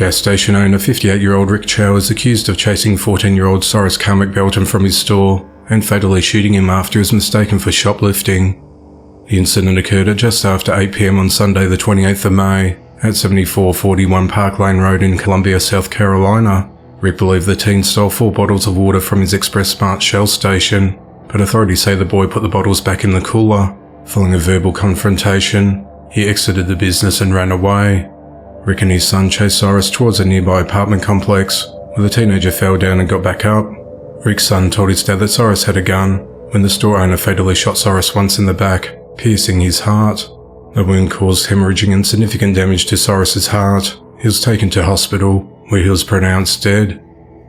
Gas station owner 58-year-old Rick Chow is accused of chasing 14-year-old Cyrus Carmick Belton from his store and fatally shooting him after he was mistaken for shoplifting. The incident occurred at just after 8 p.m. on Sunday the 28th of May at 7441 Park Lane Road in Columbia, South Carolina. Rick believed the teen stole 4 bottles of water from his Express Smart Shell station, but authorities say the boy put the bottles back in the cooler. Following a verbal confrontation, he exited the business and ran away. Rick and his son chased Cyrus towards a nearby apartment complex, where the teenager fell down and got back up. Rick's son told his dad that Cyrus had a gun, when the store owner fatally shot Cyrus once in the back, piercing his heart. The wound caused hemorrhaging and significant damage to Cyrus's heart. He was taken to hospital, where he was pronounced dead.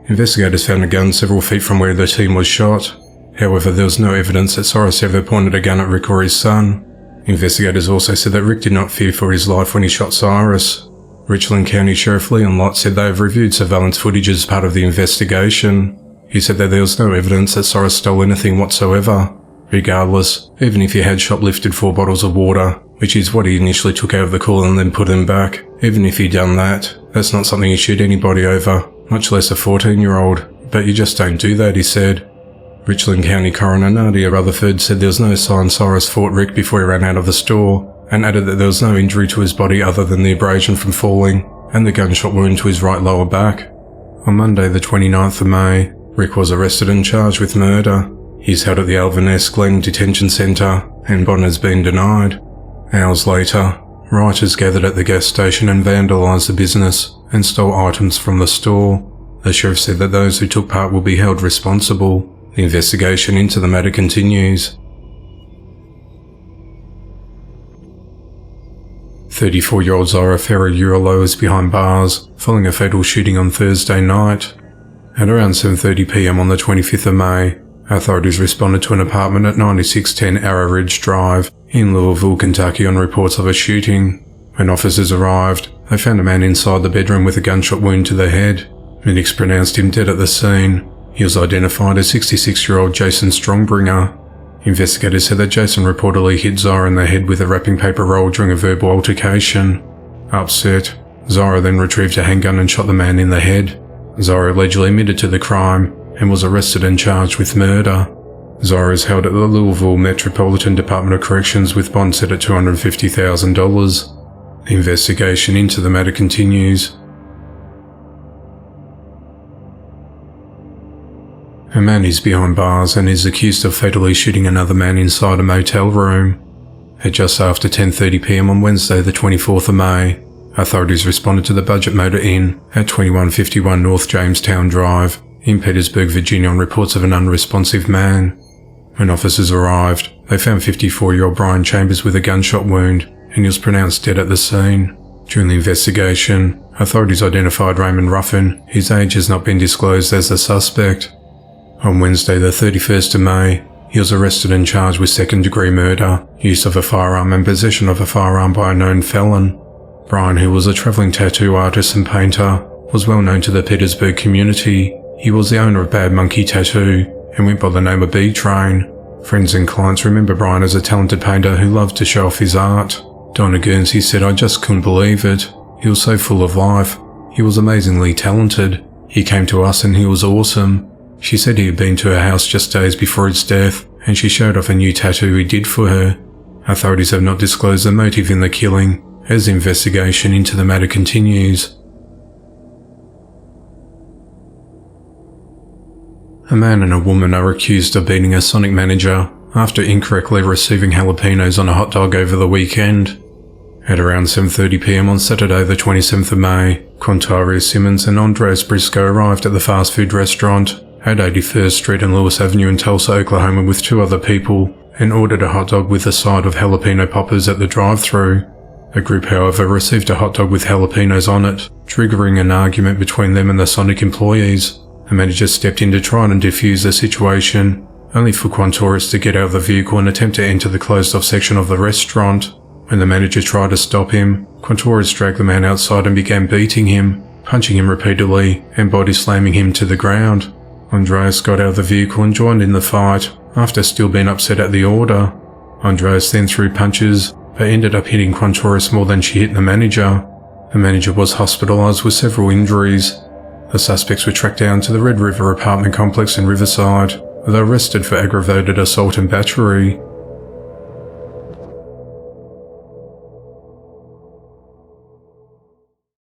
Investigators found a gun several feet from where the teen was shot. However, there was no evidence that Cyrus ever pointed a gun at Rick or his son. Investigators also said that Rick did not fear for his life when he shot Cyrus. Richland County Sheriff Leon Lott said they have reviewed surveillance footage as part of the investigation. He said that there was no evidence that Cyrus stole anything whatsoever. Regardless, even if he had shoplifted 4 bottles of water, which is what he initially took out of the cooler and then put them back, even if he'd done that, that's not something you shoot anybody over, much less a 14-year-old. But you just don't do that, he said. Richland County Coroner Nadia Rutherford said there was no sign Cyrus fought Rick before he ran out of the store, and added that there was no injury to his body other than the abrasion from falling and the gunshot wound to his right lower back. On Monday the 29th of May, Rick was arrested and charged with murder. He's held at the Alvin S. Glen Detention Centre, and bond has been denied. Hours later, rioters gathered at the gas station and vandalised the business and stole items from the store. The sheriff said that those who took part will be held responsible. The investigation into the matter continues. 34-year-old Zara Ferrer-Urolo is behind bars following a fatal shooting on Thursday night. At around 7:30 p.m. on the 25th of May, authorities responded to an apartment at 9610 Arrow Ridge Drive in Louisville, Kentucky on reports of a shooting. When officers arrived, they found a man inside the bedroom with a gunshot wound to the head. Medics pronounced him dead at the scene. He was identified as 66-year-old Jason Strongbringer. Investigators said that Jason reportedly hit Zara in the head with a wrapping paper roll during a verbal altercation. Upset, Zara then retrieved a handgun and shot the man in the head. Zara allegedly admitted to the crime and was arrested and charged with murder. Zara is held at the Louisville Metropolitan Department of Corrections with bond set at $250,000. The investigation into the matter continues. A man is behind bars and is accused of fatally shooting another man inside a motel room. At just after 10:30 p.m. on Wednesday the 24th of May, authorities responded to the Budget Motor Inn at 2151 North Jamestown Drive in Petersburg, Virginia on reports of an unresponsive man. When officers arrived, they found 54-year-old Brian Chambers with a gunshot wound, and he was pronounced dead at the scene. During the investigation, authorities identified Raymond Ruffin, whose age has not been disclosed, as the suspect. On Wednesday the 31st of May, he was arrested and charged with second-degree murder, use of a firearm and possession of a firearm by a known felon. Brian, who was a travelling tattoo artist and painter, was well known to the Petersburg community. He was the owner of Bad Monkey Tattoo and went by the name of B-Train. Friends and clients remember Brian as a talented painter who loved to show off his art. Donna Guernsey said, "I just couldn't believe it. He was so full of life. He was amazingly talented. He came to us and he was awesome." She said he had been to her house just days before his death, and she showed off a new tattoo he did for her. Authorities have not disclosed the motive in the killing, as the investigation into the matter continues. A man and a woman are accused of beating a Sonic manager after incorrectly receiving jalapenos on a hot dog over the weekend. At around 7:30 p.m. on Saturday the 27th of May, Quantaria Simmons and Andreas Briscoe arrived at the fast food restaurant at 81st Street and Lewis Avenue in Tulsa, Oklahoma with 2 other people and ordered a hot dog with a side of jalapeno poppers at the drive-thru. The group, however, received a hot dog with jalapenos on it, triggering an argument between them and the Sonic employees. The manager stepped in to try and defuse the situation, only for Quantaris to get out of the vehicle and attempt to enter the closed-off section of the restaurant. When the manager tried to stop him, Quantaris dragged the man outside and began beating him, punching him repeatedly and body slamming him to the ground. Andreas got out of the vehicle and joined in the fight, after still being upset at the order. Andreas then threw punches, but ended up hitting Quantaris more than she hit the manager. The manager was hospitalised with several injuries. The suspects were tracked down to the Red River apartment complex in Riverside, where they were arrested for aggravated assault and battery.